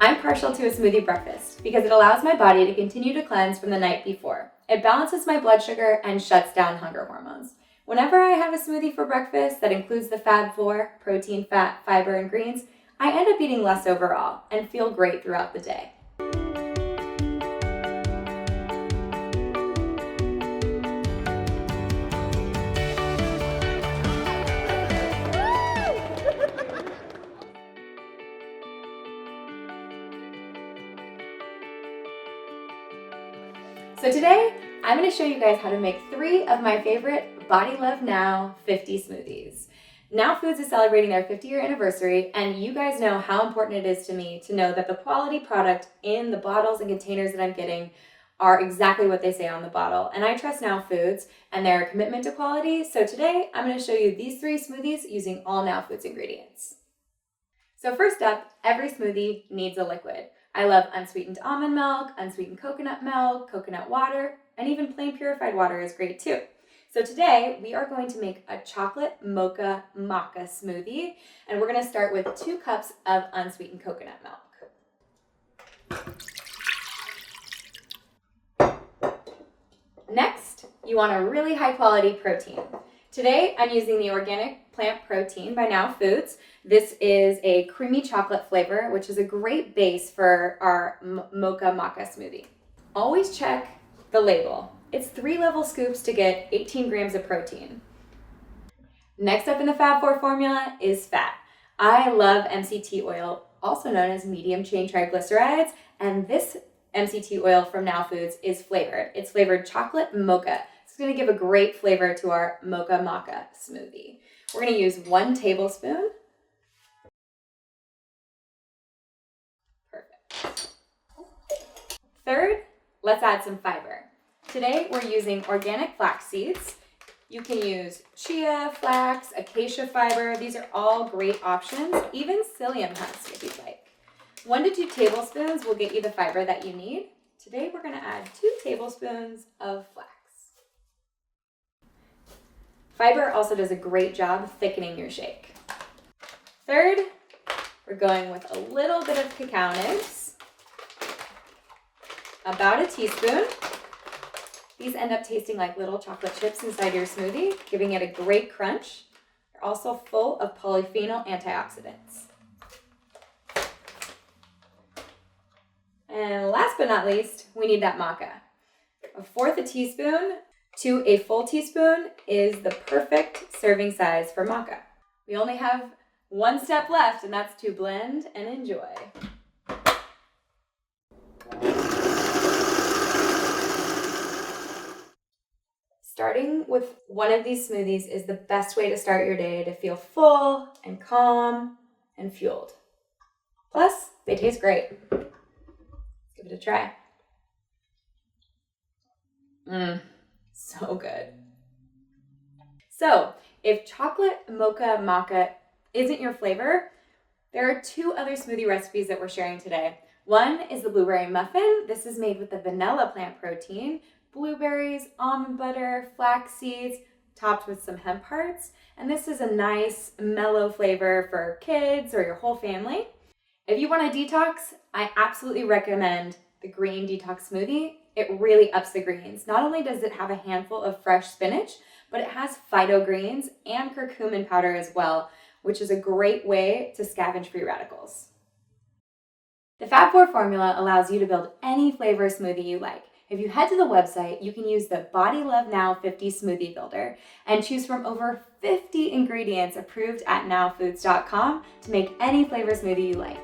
I'm partial to a smoothie breakfast because it allows my body to continue to cleanse from the night before. It balances my blood sugar and shuts down hunger hormones. Whenever I have a smoothie for breakfast that includes the Fab Four, protein, fat, fiber, and greens, I end up eating less overall and feel great throughout the day. So today, I'm going to show you guys how to make 3 of my favorite Body Love Now 50 smoothies. Now Foods is celebrating their 50-year anniversary, and you guys know how important it is to me to know that the quality product in the bottles and containers that I'm getting are exactly what they say on the bottle. And I trust Now Foods and their commitment to quality. So today, I'm going to show you these 3 smoothies using all Now Foods ingredients. So first up, every smoothie needs a liquid. I love unsweetened almond milk, unsweetened coconut milk, coconut water, and even plain purified water is great too. So today we are going to make a chocolate mocha maca smoothie, and we're going to start with 2 cups of unsweetened coconut milk. Next, you want a really high quality protein. Today I'm using the organic plant protein by Now Foods. This is a creamy chocolate flavor, which is a great base for our mocha maca smoothie. Always check the label. It's 3 level scoops to get 18 grams of protein. Next up in the Fab Four formula is fat. I love MCT oil, also known as medium chain triglycerides, and this MCT oil from Now Foods is flavored. It's flavored chocolate mocha. It's going to give a great flavor to our mocha maca smoothie. We're going to use 1 tablespoon. Perfect. Third, let's add some fiber. Today we're using organic flax seeds. You can use chia, flax, acacia fiber. These are all great options, even psyllium husk if you'd like. 1 to 2 tablespoons will get you the fiber that you need. Today we're going to add 2 tablespoons of flax. Fiber also does a great job thickening your shake. Third, we're going with a little bit of cacao nibs, about a teaspoon. These end up tasting like little chocolate chips inside your smoothie, giving it a great crunch. They're also full of polyphenol antioxidants. And last but not least, we need that maca. 1/4 teaspoon to a full teaspoon is the perfect serving size for maca. We only have 1 step left, and that's to blend and enjoy. Starting with one of these smoothies is the best way to start your day to feel full and calm and fueled. Plus, they taste great. Let's give it a try. So good. So, if chocolate mocha maca isn't your flavor, there are 2 other smoothie recipes that we're sharing today. One is the blueberry muffin. This is made with the vanilla plant protein, blueberries, almond butter, flax seeds, topped with some hemp hearts. And this is a nice mellow flavor for kids or your whole family. If you want a detox, I absolutely recommend the green detox smoothie. It really ups the greens. Not only does it have a handful of fresh spinach, but it has phyto greens and curcumin powder as well, which is a great way to scavenge free radicals. The Fab Four formula allows you to build any flavor smoothie you like. If you head to the website, you can use the Body Love Now 50 Smoothie Builder and choose from over 50 ingredients approved at nowfoods.com to make any flavor smoothie you like.